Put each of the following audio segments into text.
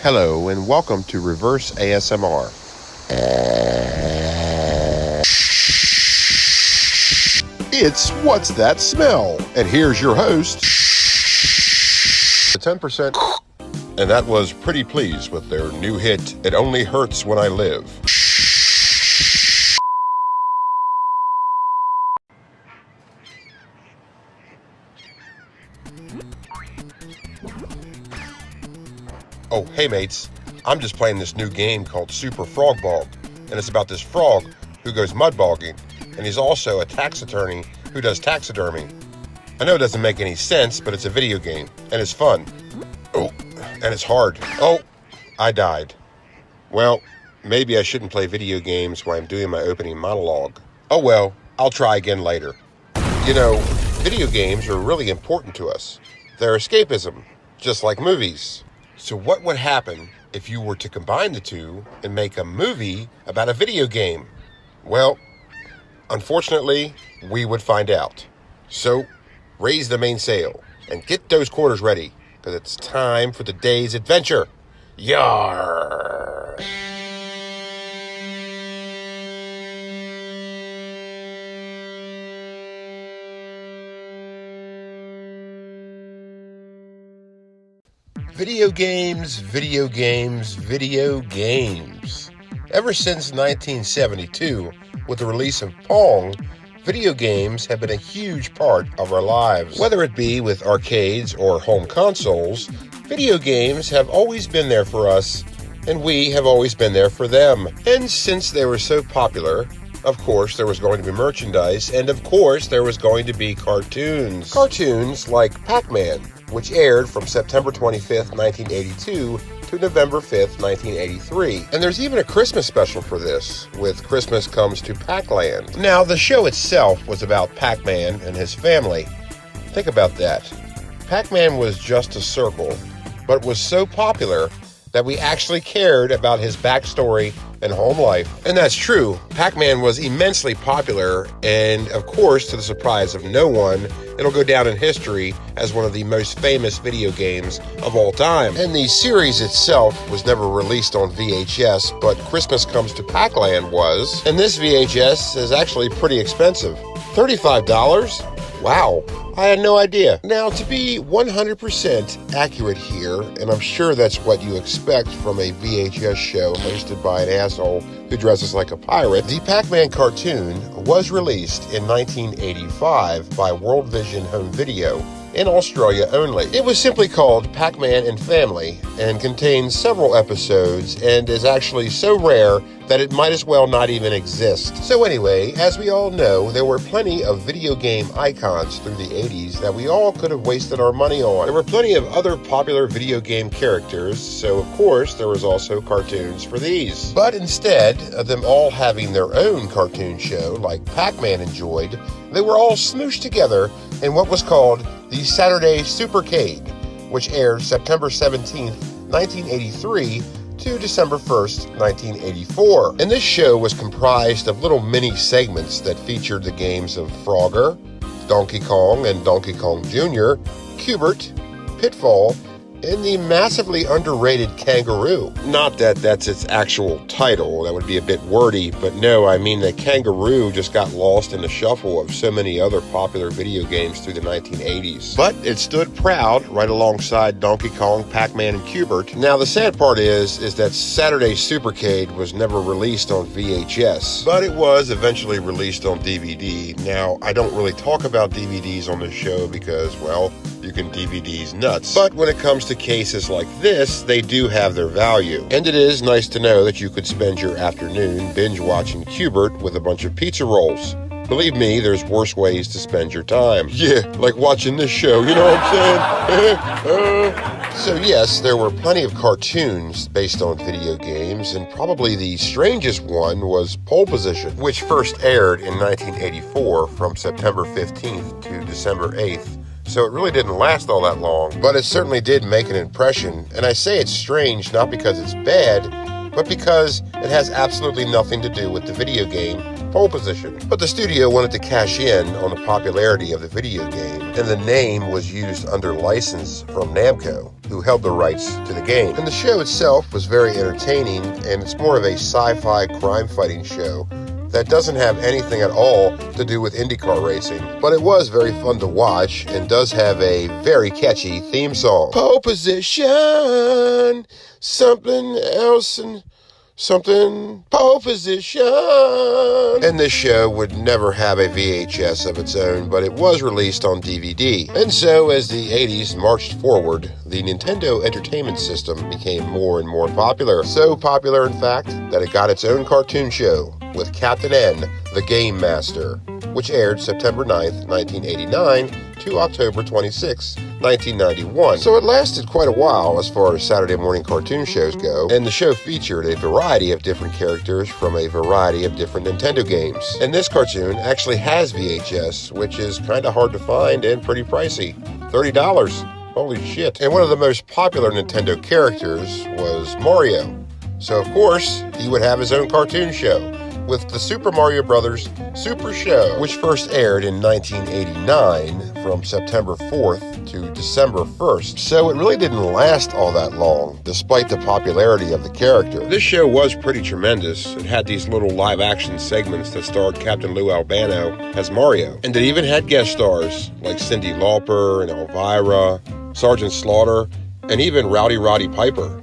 Hello and welcome to Reverse ASMR. It's What's That Smell? And here's your host, the 10%. And that was Pretty Pleased with their new hit, It Only Hurts When I Live. Oh, hey mates, I'm just playing this new game called Super Frog Bog, and it's about this frog who goes mud bogging, and he's also a tax attorney who does taxidermy. I know it doesn't make any sense, but it's a video game, and it's fun. Oh, and it's hard. Oh, I died. Well, maybe I shouldn't play video games while I'm doing my opening monologue. Oh well, I'll try again later. You know, video games are really important to us. They're escapism, just like movies. So what would happen if you were to combine the two and make a movie about a video game? Well, unfortunately, we would find out. So, raise the mainsail and get those quarters ready, because it's time for the day's adventure. Yarr! Video games, video games, video games. Ever since 1972, with the release of Pong, video games have been a huge part of our lives. Whether it be with arcades or home consoles, video games have always been there for us, and we have always been there for them. And since they were so popular, of course there was going to be merchandise, and of course there was going to be cartoons. Cartoons like Pac Man, which aired from September 25th, 1982 to November 5th, 1983. And there's even a Christmas special for this, with Christmas Comes to Pac-Land. Now, the show itself was about Pac-Man and his family. Think about that. Pac-Man was just a circle, but was so popular that we actually cared about his backstory and home life. And that's true. Pac-Man was immensely popular, and of course, to the surprise of no one, it'll go down in history as one of the most famous video games of all time. And the series itself was never released on VHS, but Christmas Comes to Pac-Land was. And this VHS is actually pretty expensive. $35? Wow, I had no idea. Now, to be 100% accurate here, and I'm sure that's what you expect from a VHS show hosted by an asshole who dresses like a pirate, the Pac-Man cartoon was released in 1985 by World Vision Home Video in Australia only. It was simply called Pac Man and Family and contains several episodes and is actually so rare that it might as well not even exist. So anyway, as we all know, there were plenty of video game icons through the 80s that we all could have wasted our money on. There were plenty of other popular video game characters, so of course there was also cartoons for these. But instead of them all having their own cartoon show like Pac-Man enjoyed, they were all smooshed together in what was called the Saturday Supercade, which aired September 17th, 1983 to December 1st, 1984. And this show was comprised of little mini segments that featured the games of Frogger, Donkey Kong and Donkey Kong Jr., Q-Bert, Pitfall, and the massively underrated Kangaroo. Not that that's its actual title, that would be a bit wordy, but no, I mean that Kangaroo just got lost in the shuffle of so many other popular video games through the 1980s. But it stood proud right alongside Donkey Kong, Pac Man, and Q-Bert. Now the sad part is that Saturday Supercade was never released on VHS, but it was eventually released on DVD. Now, I don't really talk about DVDs on this show because, well, you can DVDs nuts. But when it comes to cases like this, they do have their value. And it is nice to know that you could spend your afternoon binge watching Q-Bert with a bunch of pizza rolls. Believe me, there's worse ways to spend your time. Yeah, like watching this show, you know what I'm saying? So yes, there were plenty of cartoons based on video games, and probably the strangest one was Pole Position, which first aired in 1984 from September 15th to December 8th. So it really didn't last all that long, but it certainly did make an impression. And I say it's strange not because it's bad, but because it has absolutely nothing to do with the video game pole position. But the studio wanted to cash in on the popularity of the video game, and the name was used under license from Namco, who held the rights to the game. And the show itself was very entertaining, and it's more of a sci-fi crime-fighting show that doesn't have anything at all to do with IndyCar racing. But it was very fun to watch and does have a very catchy theme song. Pole position, something else and something, pole position. And this show would never have a VHS of its own, but it was released on DVD. And so as the 80s marched forward, the Nintendo Entertainment System became more and more popular. So popular, in fact, that it got its own cartoon show with Captain N, the Game Master, which aired September 9th, 1989 to October 26, 1991. So it lasted quite a while as far as Saturday morning cartoon shows go, and the show featured a variety of different characters from a variety of different Nintendo games. And this cartoon actually has VHS, which is kind of hard to find and pretty pricey. $30. Holy shit. And one of the most popular Nintendo characters was Mario. So of course, he would have his own cartoon show with the Super Mario Bros. Super Show, which first aired in 1989 from September 4th to December 1st. So it really didn't last all that long, despite the popularity of the character. This show was pretty tremendous. It had these little live-action segments that starred Captain Lou Albano as Mario. And it even had guest stars like Cyndi Lauper and Elvira, Sergeant Slaughter, and even Rowdy Roddy Piper.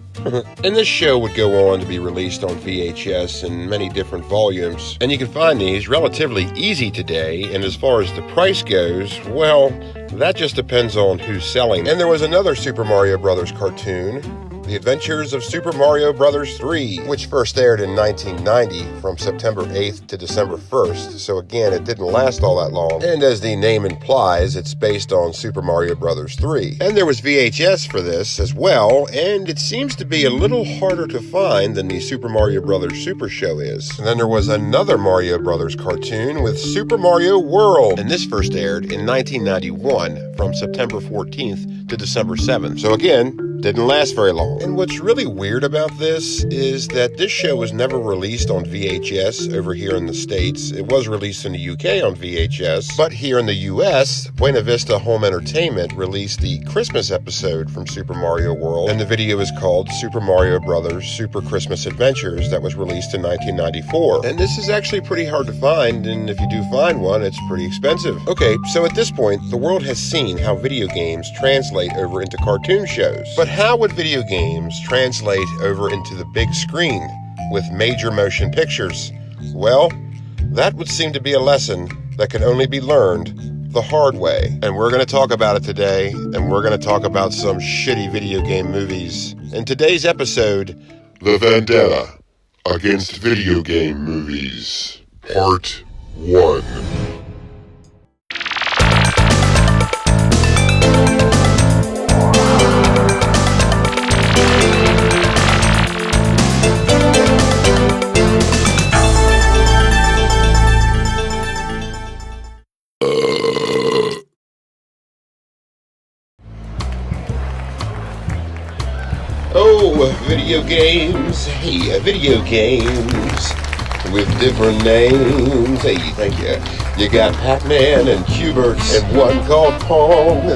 And this show would go on to be released on VHS in many different volumes. And you can find these relatively easy today, and as far as the price goes, well, that just depends on who's selling. And there was another Super Mario Bros. Cartoon, The Adventures of Super Mario Bros. 3, which first aired in 1990 from September 8th to December 1st. So again, it didn't last all that long. And as the name implies, it's based on Super Mario Bros. 3. And there was VHS for this as well, and it seems to be a little harder to find than the Super Mario Bros. Super Show is. And then there was another Mario Bros. Cartoon with Super Mario World, and this first aired in 1991 from September 14th to December 7th. So again, didn't last very long. And what's really weird about this is that this show was never released on VHS over here in the States. It was released in the UK on VHS, but here in the US, Buena Vista Home Entertainment released the Christmas episode from Super Mario World, and the video is called Super Mario Bros. Super Christmas Adventures, that was released in 1994. And this is actually pretty hard to find, and if you do find one, it's pretty expensive. Okay, so at this point, the world has seen how video games translate over into cartoon shows. But how would video games translate over into the big screen with major motion pictures? Well, that would seem to be a lesson that can only be learned the hard way. And we're going to talk about it today, and we're going to talk about some shitty video game movies. In today's episode, The Vendetta Against Video Game Movies, Part 1. Oh, video games. Hey, video games with different names. Hey, thank you. You got Pac Man and Q-Bert, and one called Pong,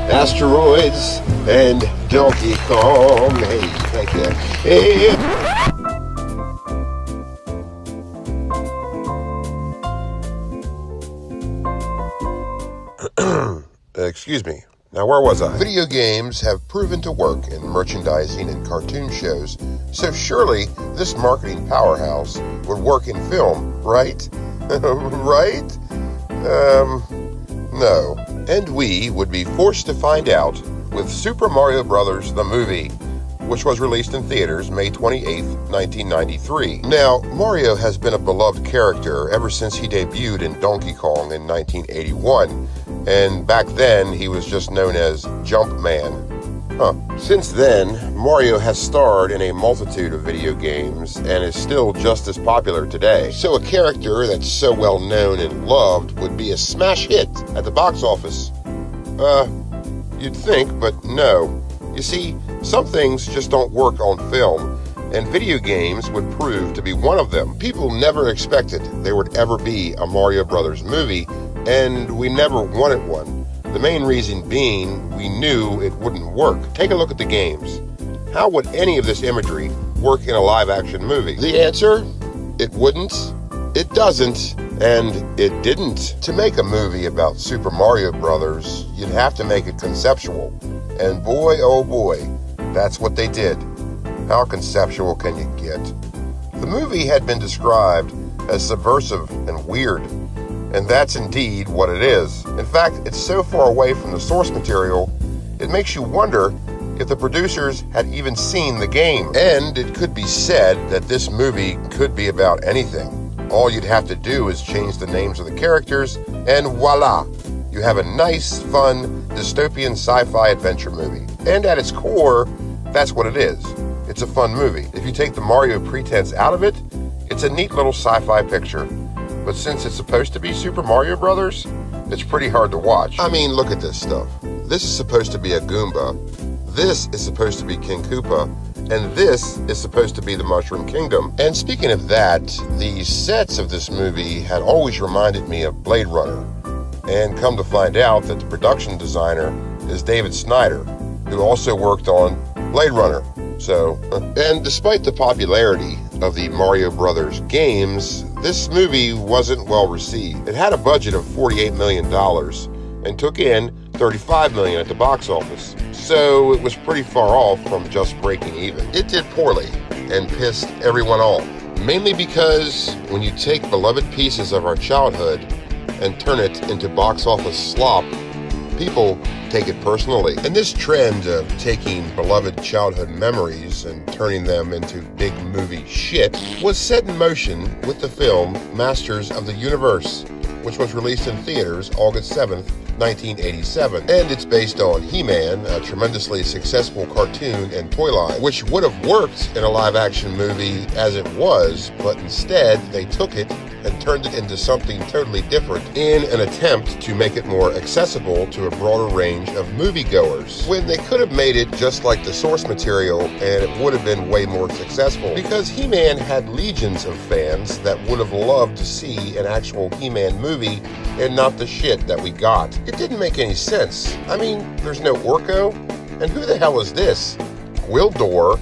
Asteroids, and Donkey Kong. Hey, thank you. Hey. Excuse me. Now, where was I? Video games have proven to work in merchandising and cartoon shows, so surely this marketing powerhouse would work in film, right? Right? No. And we would be forced to find out with Super Mario Bros. The movie, which was released in theaters May 28th, 1993. Now, Mario has been a beloved character ever since he debuted in Donkey Kong in 1981. And back then, he was just known as Jumpman. Since then, Mario has starred in a multitude of video games and is still just as popular today. So a character that's so well known and loved would be a smash hit at the box office. You'd think, but no. You see, some things just don't work on film, and video games would prove to be one of them. People never expected there would ever be a Mario Brothers movie, and we never wanted one. The main reason being, we knew it wouldn't work. Take a look at the games. How would any of this imagery work in a live-action movie? The answer? It wouldn't, it doesn't, and it didn't. To make a movie about Super Mario Brothers, you'd have to make it conceptual. And boy, oh boy, that's what they did. How conceptual can you get? The movie had been described as subversive and weird, and that's indeed what it is. In fact, it's so far away from the source material, it makes you wonder if the producers had even seen the game. And it could be said that this movie could be about anything. All you'd have to do is change the names of the characters, and voila, you have a nice, fun, dystopian sci-fi adventure movie. And at its core, that's what it is. It's a fun movie. If you take the Mario pretense out of it, it's a neat little sci-fi picture. But since it's supposed to be Super Mario Brothers, it's pretty hard to watch. I mean, look at this stuff. This is supposed to be a Goomba. This is supposed to be King Koopa. And this is supposed to be the Mushroom Kingdom. And speaking of that, the sets of this movie had always reminded me of Blade Runner. And come to find out that the production designer is David Snyder, who also worked on Blade Runner. And despite the popularity of the Mario Brothers games, this movie wasn't well received. It had a budget of $48 million and took in $35 million at the box office. So it was pretty far off from just breaking even. It did poorly and pissed everyone off, mainly because when you take beloved pieces of our childhood and turn it into box office slop, people take it personally. And this trend of taking beloved childhood memories and turning them into big movie shit was set in motion with the film Masters of the Universe, which was released in theaters August 7th, 1987. And it's based on He-Man, a tremendously successful cartoon and toy line, which would have worked in a live-action movie as it was, but instead they took it and turned it into something totally different in an attempt to make it more accessible to a broader range of moviegoers, when they could have made it just like the source material and it would have been way more successful, because He-Man had legions of fans that would have loved to see an actual He-Man movie and not the shit that we got. It didn't make any sense. I mean, there's no Orko, and who the hell is this? Gwildor?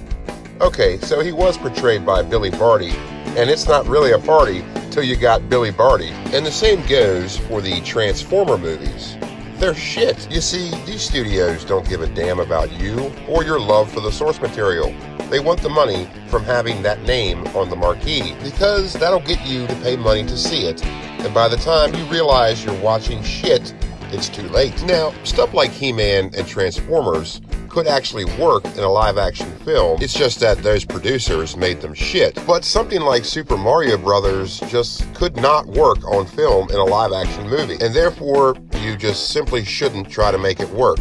Okay, so he was portrayed by Billy Barty, and it's not really a party till you got Billy Barty. And the same goes for the Transformer movies. They're shit. You see, these studios don't give a damn about you or your love for the source material. They want the money from having that name on the marquee, because that'll get you to pay money to see it. And by the time you realize you're watching shit, it's too late. Now, stuff like He-Man and Transformers could actually work in a live-action film. It's just that those producers made them shit. But something like Super Mario Brothers just could not work on film in a live-action movie. And therefore, you just simply shouldn't try to make it work.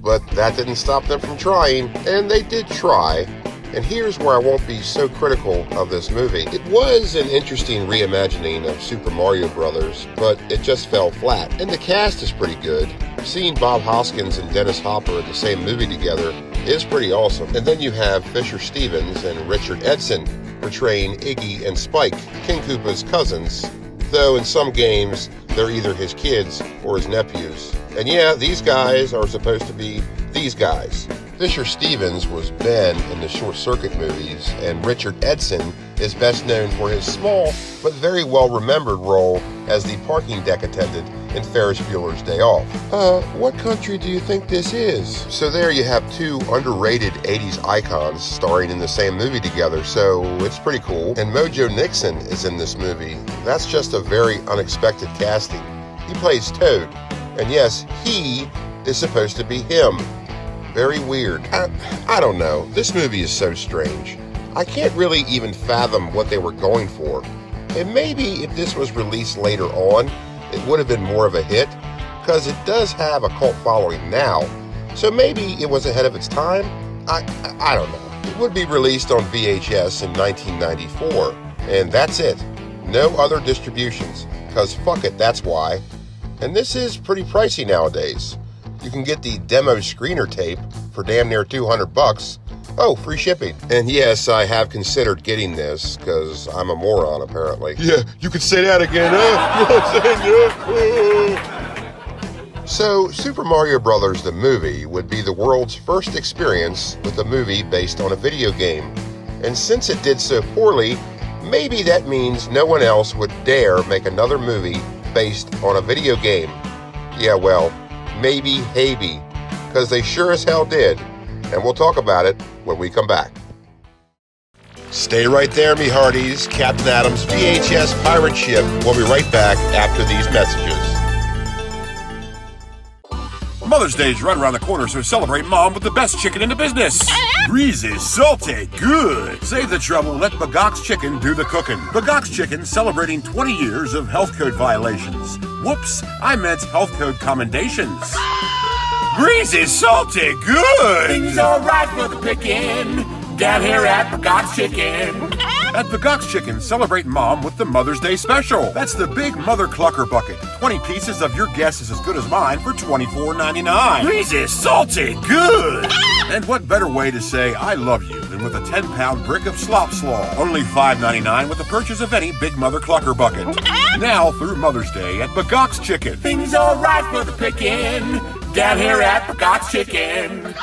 But that didn't stop them from trying, and they did try. And here's where I won't be so critical of this movie. It was an interesting reimagining of Super Mario Brothers, but it just fell flat. And the cast is pretty good. Seeing Bob Hoskins and Dennis Hopper in the same movie together is pretty awesome. And then you have Fisher Stevens and Richard Edson portraying Iggy and Spike, King Koopa's cousins, though in some games they're either his kids or his nephews. And yeah, these guys are supposed to be these guys. Fisher Stevens was Ben in the Short Circuit movies, and Richard Edson is best known for his small but very well-remembered role as the parking deck attendant in Ferris Bueller's Day Off. What country do you think this is? So there you have two underrated 80s icons starring in the same movie together, so it's pretty cool. And Mojo Nixon is in this movie. That's just a very unexpected casting. He plays Toad, and yes, he is supposed to be him. Very weird. I don't know. This movie is so strange. I can't really even fathom what they were going for. And maybe if this was released later on, it would have been more of a hit, because it does have a cult following now. So maybe it was ahead of its time? I don't know. It would be released on VHS in 1994, and that's it. No other distributions, because fuck it, that's why. And this is pretty pricey nowadays. You can get the demo screener tape for damn near $200, Oh, free shipping. And yes, I have considered getting this, because I'm a moron, apparently. Yeah, you could say that again, huh? So, Super Mario Bros. The movie would be the world's first experience with a movie based on a video game. And since it did so poorly, maybe that means no one else would dare make another movie based on a video game. Yeah, well, maybe, because they sure as hell did. And we'll talk about it when we come back. Stay right there, me hearties. Captain Adam's VHS pirate ship will be right back after these messages. Mother's Day is right around the corner, so celebrate Mom with the best chicken in the business. Greasy, salty, good. Save the trouble, let Bagok's Chicken do the cooking. Bagok's Chicken celebrating 20 years of health code violations. Whoops, I meant health code commendations. Greasy, salty, good. Things are right for the picking. Down here at Bagok's Chicken. At Bagok's Chicken, celebrate Mom with the Mother's Day special. That's the big Mother Clucker Bucket. 20 pieces of your guess is as good as mine for $24.99. Greasy, salty, good. And what better way to say I love you than with a 10-pound brick of slop slaw. Only $5.99 with the purchase of any Big Mother Clucker Bucket. Now through Mother's Day at Bagok's Chicken. Things are right for the picking. Down here at Bagok's Chicken.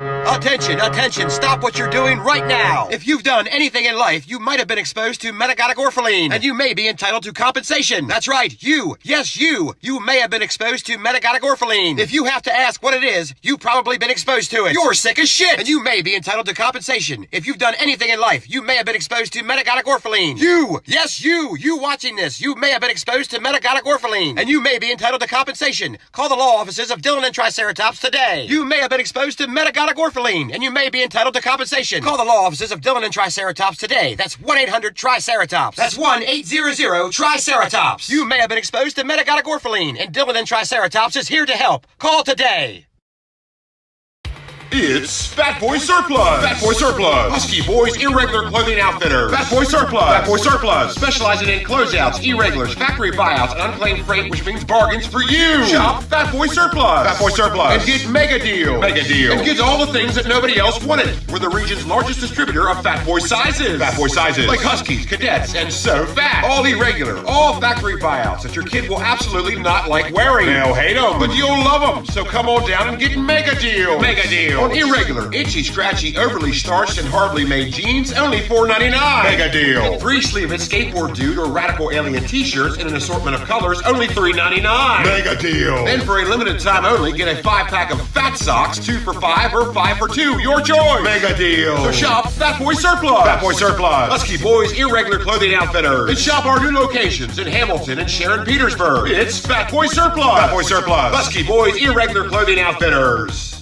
Attention, attention, stop what you're doing right now. If you've done anything in life, you might have been exposed to metagotagorphaline, and you may be entitled to compensation. That's right, you. Yes, you. You may have been exposed to metagotagorphaline. If you have to ask what it is, you've probably been exposed to it. You're sick as shit, and you may be entitled to compensation. If you've done anything in life, you may have been exposed to metagotagorphaline. You. Yes, you. You watching this, you may have been exposed to metagotagorphaline, and you may be entitled to compensation. Call the law offices of Dillon and Triceratops today. You may have been exposed to metagotagorphaline, and you may be entitled to compensation. Call the law offices of Dillon and Triceratops today. That's 1-800-TRICERATOPS. That's 1-800-TRICERATOPS. You may have been exposed to metagotagorphaline, and Dillon and Triceratops is here to help. Call today. It's Fat Boy Surplus! Fat Boy Surplus! Husky Boys Irregular Clothing Outfitters! Fat Boy Surplus! Fat Boy Surplus! Specializing in closeouts, irregulars, factory buyouts, and unclaimed freight, which means bargains for you! Shop Fat Boy Surplus! Fat Boy Surplus! And get Mega Deal! Mega Deal! And get all the things that nobody else wanted! We're the region's largest distributor of Fat Boy sizes! Fat Boy sizes! Like Huskies, Cadets, and so fat! All irregular, all factory buyouts that your kid will absolutely not like wearing! They'll hate them, but you'll love them! So come on down and get Mega Deal! Mega Deal! On irregular, itchy, scratchy, overly starched, and hardly made jeans, only $4.99. Mega deal. And 3-sleeve-it skateboard dude or radical alien t-shirts in an assortment of colors, only $3.99. Mega deal. And for a limited time only, get a 5-pack of fat socks, 2 for $5 or 5 for $2. Your choice. Mega deal. So shop Fat Boy Surplus. Fat Boy Surplus. Husky Boys Irregular Clothing Outfitters. And shop our new locations in Hamilton and Sharon Petersburg. It's Fat Boy Surplus. Fat Boy Surplus. Husky Boys Irregular Clothing Outfitters.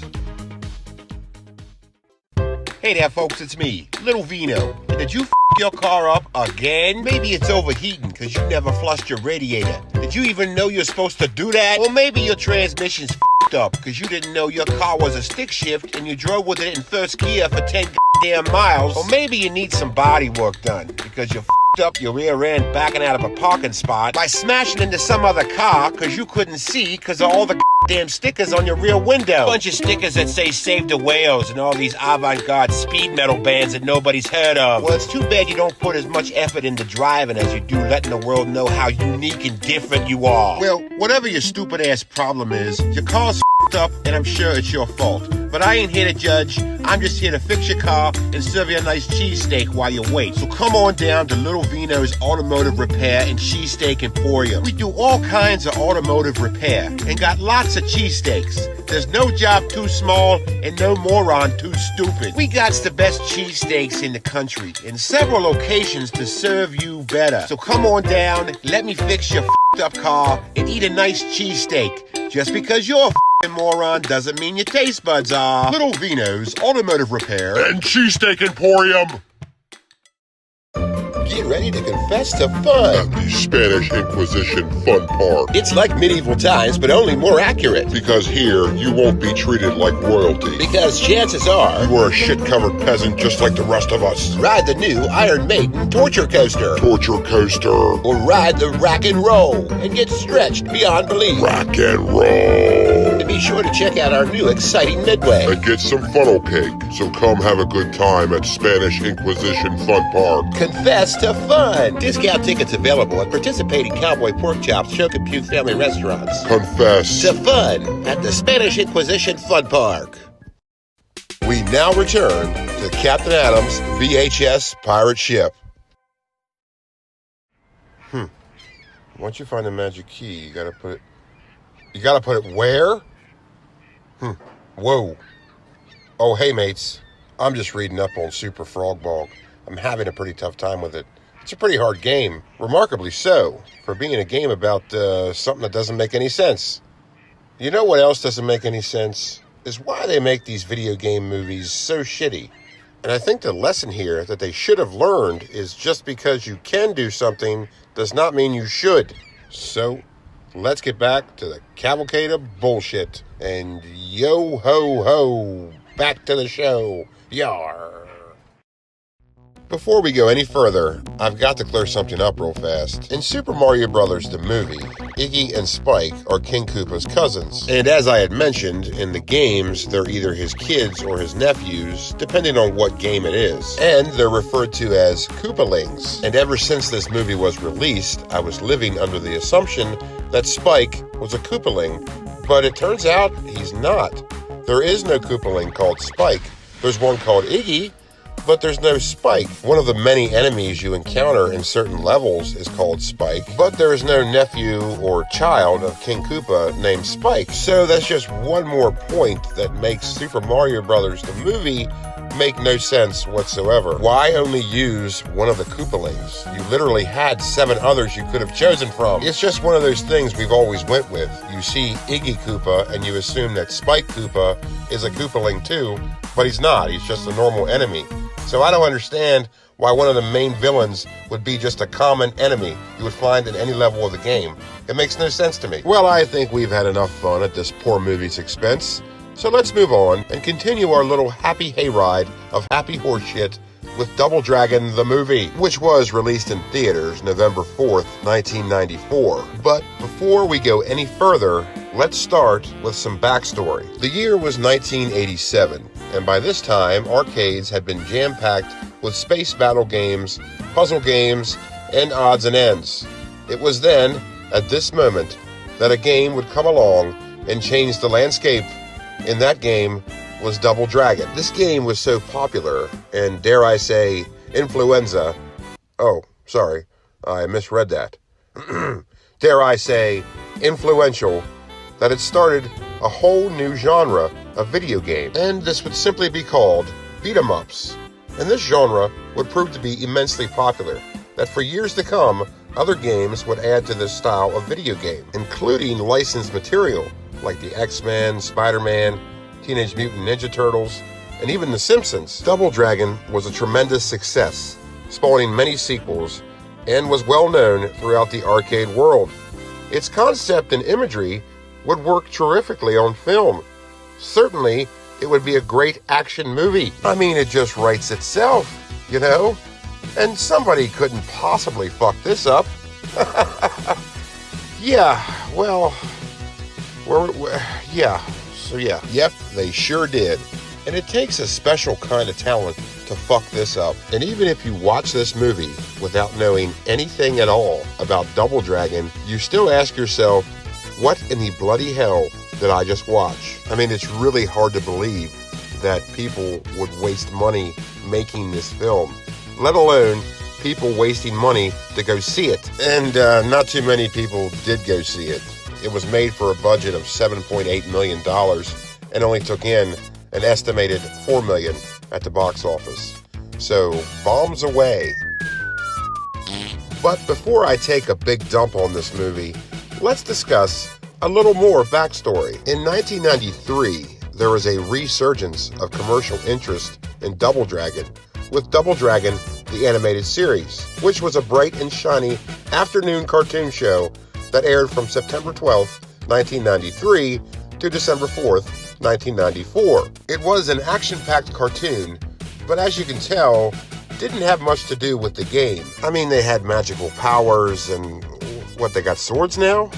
Hey there, folks, it's me, Little Vino. Did you your car up again? Maybe it's overheating because you never flushed your radiator. Did you even know you're supposed to do that? Or maybe your transmission's up because you didn't know your car was a stick shift and you drove with it in first gear for 10 damn miles. Or maybe you need some body work done because you up your rear end backing out of a parking spot by smashing into some other car because you couldn't see because of all the damn stickers on your rear window. Bunch of stickers that say Save the Whales and all these avant-garde speed metal bands that nobody's heard of. Well, it's too bad you don't put as much effort into driving as you do letting the world know how unique and different you are. Well, whatever your stupid ass problem is, your car's up and I'm sure it's your fault. But I ain't here to judge. I'm just here to fix your car and serve you a nice cheesesteak while you wait. So come on down to Little Vino's Automotive Repair and Cheesesteak Emporium. We do all kinds of automotive repair and got lots of cheesesteaks. There's no job too small and no moron too stupid. We got the best cheesesteaks in the country in several locations to serve you better. So come on down, let me fix your up car and eat a nice cheesesteak. Just because you're a moron doesn't mean your taste buds are. Little Vino's Automotive Repair And Cheesesteak Emporium. Get ready to confess to fun. The Spanish Inquisition fun part. It's like medieval times, but only more accurate. Because here, you won't be treated like royalty. Because chances are, You are a shit-covered peasant just like the rest of us. ride the new Iron Maiden torture coaster. Torture coaster. Or ride the Rack and Roll and get stretched beyond belief. Rock and roll. And be sure to check out our new exciting Midway. And get some funnel cake. So come have a good time at Spanish Inquisition Fun Park. Confess to fun. Discount tickets available at participating Cowboy Pork Chops, Choke and Puke family restaurants. Confess To fun at the Spanish Inquisition Fun Park. We now return to Captain Adam's VHS pirate ship. Once you find the magic key, you gotta put it where? Whoa. Oh, hey mates. I'm just reading up on Super Frog Bog. I'm having a pretty tough time with it. It's a pretty hard game. Remarkably so, for being a game about something that doesn't make any sense. You know what else doesn't make any sense? Is why they make these video game movies so shitty. And I think the lesson here that they should have learned is just because you can do something does not mean you should. So, let's get back to the cavalcade of bullshit. And yo ho ho, back to the show. Yar. Before we go any further, I've got to clear something up real fast. In Super Mario Bros. The movie, Iggy and Spike are King Koopa's cousins. And as I had mentioned, in the games, they're either his kids or his nephews, depending on what game it is. And they're referred to as Koopalings. And ever since this movie was released, I was living under the assumption that Spike was a Koopaling, but it turns out he's not. There is no Koopaling called Spike. There's one called Iggy, but there's no Spike. One of the many enemies you encounter in certain levels is called Spike, but there is no nephew or child of King Koopa named Spike. So that's just one more point that makes Super Mario Bros. The movie make no sense whatsoever. Why only use one of the Koopalings? You literally had 7 others you could have chosen from. It's just one of those things we've always went with. You see Iggy Koopa and you assume that Spike Koopa is a Koopaling too, but he's not. He's just a normal enemy. So I don't understand why one of the main villains would be just a common enemy you would find in any level of the game. It makes no sense to me. Well, I think we've had enough fun at this poor movie's expense. So let's move on and continue our little happy hayride of happy horseshit with Double Dragon the movie, which was released in theaters November 4th, 1994. But before we go any further, let's start with some backstory. The year was 1987, and by this time, arcades had been jam-packed with space battle games, puzzle games, and odds and ends. It was then, at this moment, that a game would come along and change the landscape. In that game was Double Dragon. This game was so popular, and dare I say, influenza. Oh, sorry, I misread that. Dare I say, influential, that it started a whole new genre of video game. And this would simply be called beat-em-ups. And this genre would prove to be immensely popular, that for years to come, other games would add to this style of video game, including licensed material like the X-Men, Spider-Man, Teenage Mutant Ninja Turtles, and even The Simpsons. Double Dragon was a tremendous success, spawning many sequels, and was well known throughout the arcade world. Its concept and imagery would work terrifically on film. Certainly, it would be a great action movie. I mean, it just writes itself, you know? And somebody couldn't possibly fuck this up. Yeah, well... Yep, they sure did. And it takes a special kind of talent to fuck this up. And even if you watch this movie without knowing anything at all about Double Dragon, you still ask yourself, what in the bloody hell did I just watch? I mean, it's really hard to believe that people would waste money making this film, let alone people wasting money to go see it. And not too many people did go see it. It was made for a budget of $7.8 million and only took in an estimated $4 million at the box office. So, bombs away. But before I take a big dump on this movie, let's discuss a little more backstory. In 1993, there was a resurgence of commercial interest in Double Dragon, with Double Dragon, the animated series, which was a bright and shiny afternoon cartoon show that aired from September 12th, 1993 to December 4th, 1994. It was an action-packed cartoon, but as you can tell, didn't have much to do with the game. I mean, they had magical powers and... what, they got swords now?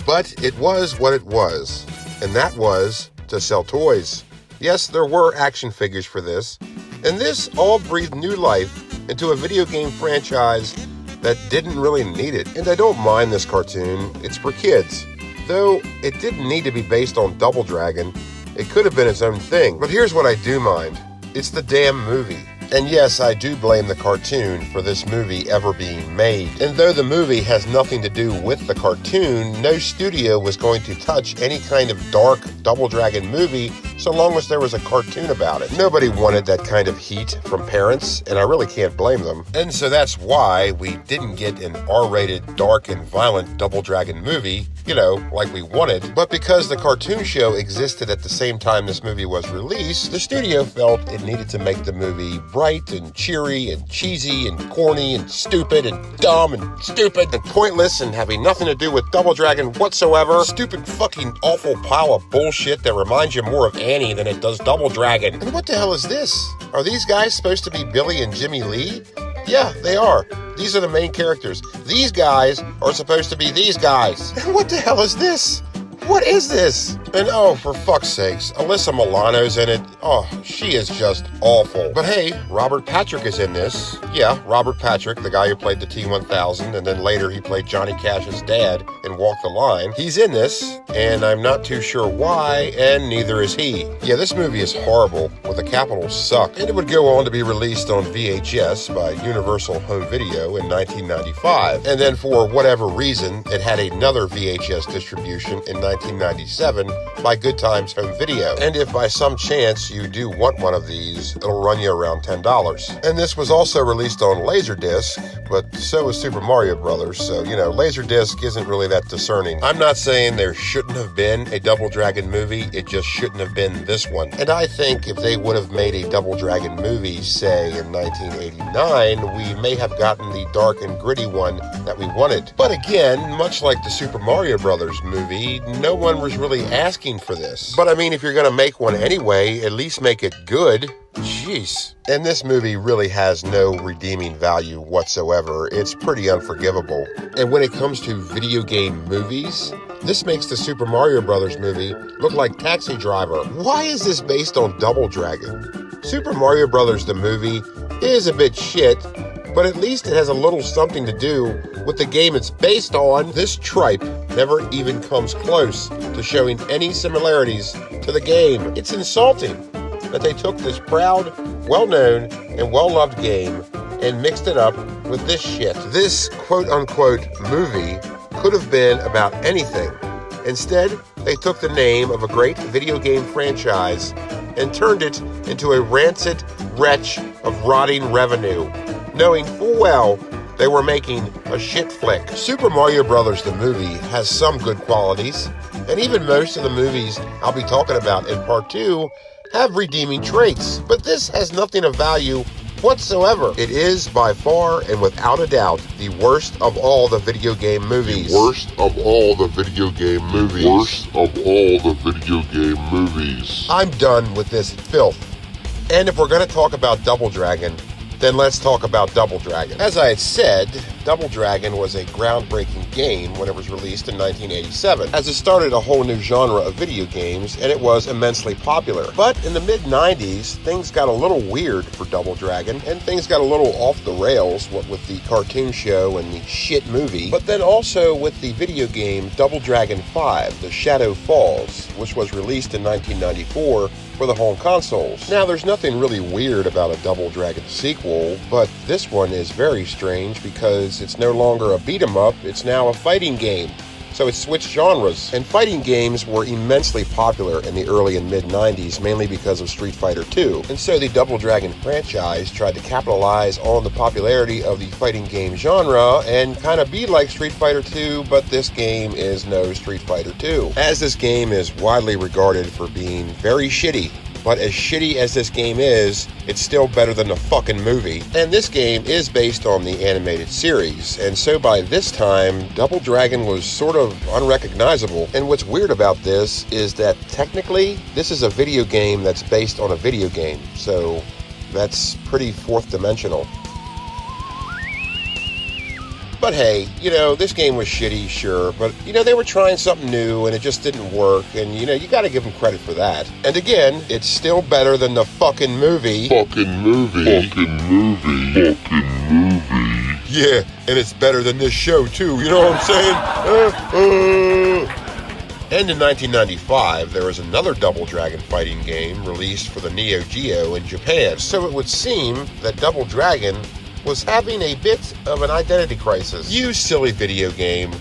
But it was what it was. and that was to sell toys. Yes, there were action figures for this, and this all breathed new life into a video game franchise that didn't really need it. And I don't mind this cartoon, it's for kids. Though it didn't need to be based on Double Dragon, it could have been its own thing. But here's what I do mind. It's the damn movie. And yes, I do blame the cartoon for this movie ever being made. And though the movie has nothing to do with the cartoon, no studio was going to touch any kind of dark Double Dragon movie so long as there was a cartoon about it. Nobody wanted that kind of heat from parents, and I really can't blame them. And so that's why we didn't get an R-rated, dark and violent Double Dragon movie, like we wanted. But because the cartoon show existed at the same time this movie was released, the studio felt it needed to make the movie bright and cheery and cheesy and corny and stupid and dumb and stupid and pointless and having nothing to do with Double Dragon whatsoever. Stupid fucking awful pile of bullshit that reminds you more of Annie than it does Double Dragon. And what the hell is this? Are these guys supposed to be Billy and Jimmy Lee? Yeah, they are. These are the main characters. These guys are supposed to be these guys. And what the hell is this? What is this? And oh, for fuck's sakes, Alyssa Milano's in it. Oh, she is just awful. But hey, Robert Patrick is in this. Yeah, Robert Patrick, the guy who played the T-1000, and then later he played Johnny Cash's dad in Walk the Line. He's in this, and I'm not too sure why, and neither is he. Yeah, this movie is horrible, with a capital suck. And it would go on to be released on VHS by Universal Home Video in 1995. And then for whatever reason, it had another VHS distribution in 1997 by Good Times Home Video. And if by some chance you do want one of these, it'll run you around $10. And this was also released on Laserdisc, but so was Super Mario Brothers, so, Laserdisc isn't really that discerning. I'm not saying there shouldn't have been a Double Dragon movie, it just shouldn't have been this one. And I think if they would have made a Double Dragon movie, say, in 1989, we may have gotten the dark and gritty one that we wanted. But again, much like the Super Mario Brothers movie, no one was really asking for this. But I mean, if you're gonna make one anyway, at least make it good. Jeez. And this movie really has no redeeming value whatsoever. It's pretty unforgivable. And when it comes to video game movies, this makes the Super Mario Brothers movie look like Taxi Driver. Why is this based on Double Dragon? Super Mario Brothers the movie is a bit shit, but at least it has a little something to do with the game it's based on. This tripe never even comes close to showing any similarities to the game. It's insulting that they took this proud, well-known, and well-loved game and mixed it up with this shit. This quote-unquote movie could have been about anything. Instead, they took the name of a great video game franchise and turned it into a rancid wretch of rotting revenue, knowing full well they were making a shit flick. Super Mario Brothers the movie has some good qualities, and even most of the movies I'll be talking about in part 2 have redeeming traits, but this has nothing of value whatsoever. It is by far and without a doubt the worst of all the video game movies. Worst of all the video game movies. Worst of all the video game movies. I'm done with this filth. And if we're going to talk about Double Dragon, then let's talk about Double Dragon. As I had said, Double Dragon was a groundbreaking game when it was released in 1987, as it started a whole new genre of video games, and it was immensely popular. But in the mid-90s, things got a little weird for Double Dragon, and things got a little off the rails, what with the cartoon show and the shit movie, but then also with the video game Double Dragon 5, The Shadow Falls, which was released in 1994 for the home consoles. Now, there's nothing really weird about a Double Dragon sequel, but this one is very strange because it's no longer a beat-em-up, it's now a fighting game. So it switched genres. And fighting games were immensely popular in the early and mid-90s, mainly because of Street Fighter II. And so the Double Dragon franchise tried to capitalize on the popularity of the fighting game genre and kind of be like Street Fighter II, but this game is no Street Fighter II. As this game is widely regarded for being very shitty, but as shitty as this game is, it's still better than the fucking movie. And this game is based on the animated series, and so by this time, Double Dragon was sort of unrecognizable. And what's weird about this is that technically, this is a video game that's based on a video game, so that's pretty fourth dimensional. But hey, this game was shitty, sure, but, they were trying something new and it just didn't work, and, you gotta give them credit for that. And again, it's still better than the fucking movie. Yeah, and it's better than this show, too, you know what I'm saying? And in 1995, there was another Double Dragon fighting game released for the Neo Geo in Japan. So it would seem that Double Dragon was having a bit of an identity crisis. You silly video game.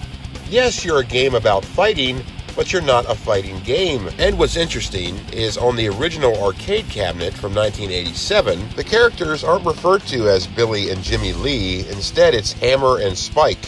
Yes, you're a game about fighting, but you're not a fighting game. And what's interesting is on the original arcade cabinet from 1987, the characters aren't referred to as Billy and Jimmy Lee. Instead, it's Hammer and Spike.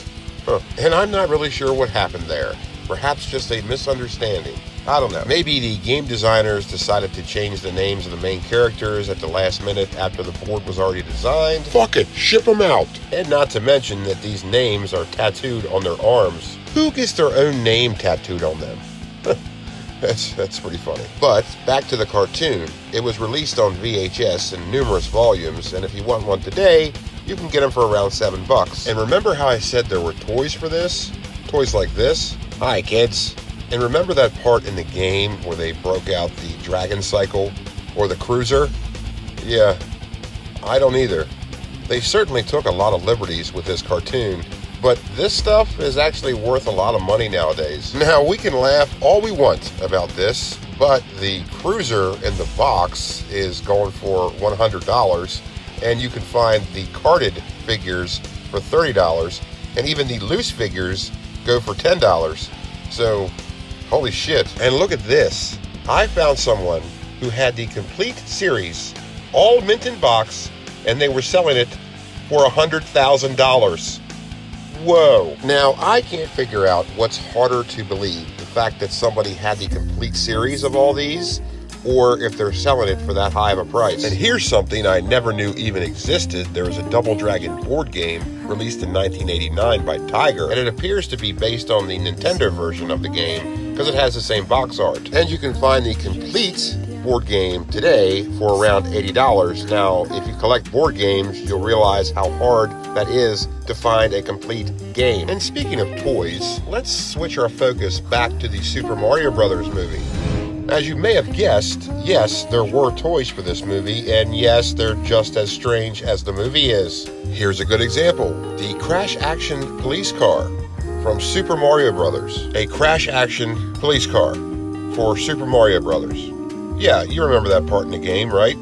And I'm not really sure what happened there. Perhaps just a misunderstanding. I don't know. Maybe the game designers decided to change the names of the main characters at the last minute after the board was already designed. Fuck it, ship them out. And not to mention that these names are tattooed on their arms. Who gets their own name tattooed on them? That's pretty funny. But back to the cartoon. It was released on VHS in numerous volumes, and if you want one today, you can get them for around $7. And remember how I said there were toys for this? Toys like this? Hi, kids. And remember that part in the game where they broke out the Dragon Cycle or the Cruiser? Yeah, I don't either. They certainly took a lot of liberties with this cartoon, but this stuff is actually worth a lot of money nowadays. Now, we can laugh all we want about this, but the Cruiser in the box is going for $100, and you can find the carded figures for $30, and even the loose figures go for $10. So, holy shit. And look at this. I found someone who had the complete series, all mint in box, and they were selling it for $100,000. Whoa. Now, I can't figure out what's harder to believe, the fact that somebody had the complete series of all these, or if they're selling it for that high of a price. And here's something I never knew even existed. There was a Double Dragon board game released in 1989 by Tiger, and it appears to be based on the Nintendo version of the game because it has the same box art. And you can find the complete board game today for around $80. Now, if you collect board games, you'll realize how hard that is to find a complete game. And speaking of toys, let's switch our focus back to the Super Mario Brothers movie. As you may have guessed, yes, there were toys for this movie, and yes, they're just as strange as the movie is. Here's a good example. The Crash Action Police Car from Super Mario Brothers. A Crash Action Police Car for Super Mario Brothers. Yeah, you remember that part in the game, right?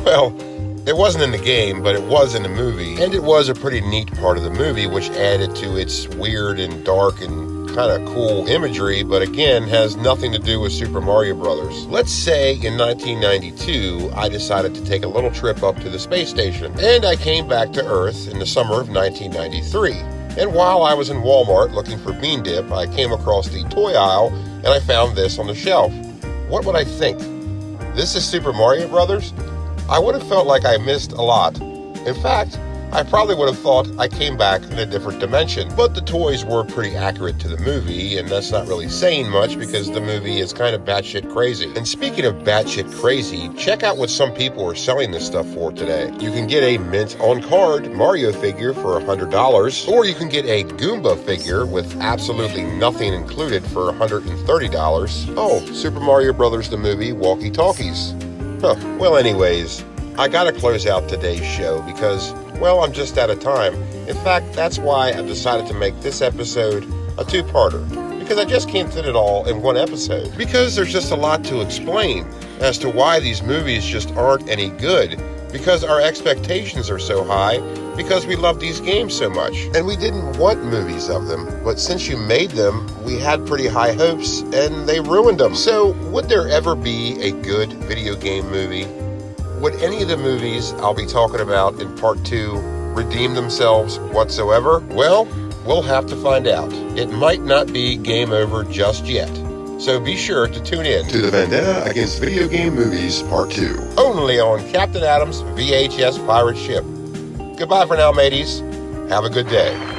Well, it wasn't in the game, but it was in the movie, and it was a pretty neat part of the movie, which added to its weird and dark and kind of cool imagery, but again, has nothing to do with Super Mario Brothers. Let's say in 1992, I decided to take a little trip up to the space station, and I came back to Earth in the summer of 1993. And while I was in Walmart looking for bean dip, I came across the toy aisle, and I found this on the shelf. What would I think? This is Super Mario Brothers? I would have felt like I missed a lot. In fact, I probably would have thought I came back in a different dimension. But the toys were pretty accurate to the movie, and that's not really saying much because the movie is kind of batshit crazy. And speaking of batshit crazy, check out what some people are selling this stuff for today. You can get a mint on card Mario figure for $100, or you can get a Goomba figure with absolutely nothing included for $130. Oh, Super Mario Brothers the movie walkie-talkies. Well, anyways, I gotta close out today's show because, well, I'm just out of time. In fact, that's why I've decided to make this episode a two-parter, because I just can't fit it all in one episode. Because there's just a lot to explain as to why these movies just aren't any good, because our expectations are so high, because we love these games so much. And we didn't want movies of them, but since you made them, we had pretty high hopes, and they ruined them. So, would there ever be a good video game movie? Would any of the movies I'll be talking about in part 2 redeem themselves whatsoever? Well, we'll have to find out. It might not be game over just yet. So be sure to tune in To the Vendetta Against Video Game Movies Part 2. Only on Captain Adam's VHS pirate ship. Goodbye for now, mateys. Have a good day.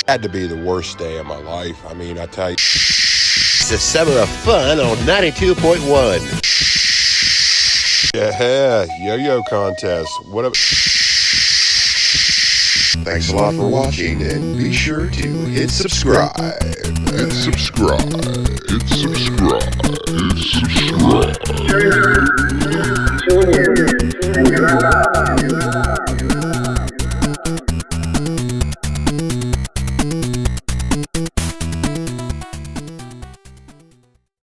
Had to be the worst day of my life. I mean, I tell you. It's the summer of fun on 92.1. Yeah, yo-yo contest. What up? Thanks a lot for watching, and be sure to hit subscribe. Hit subscribe. Hit subscribe. Hit subscribe. Tune in and drop out.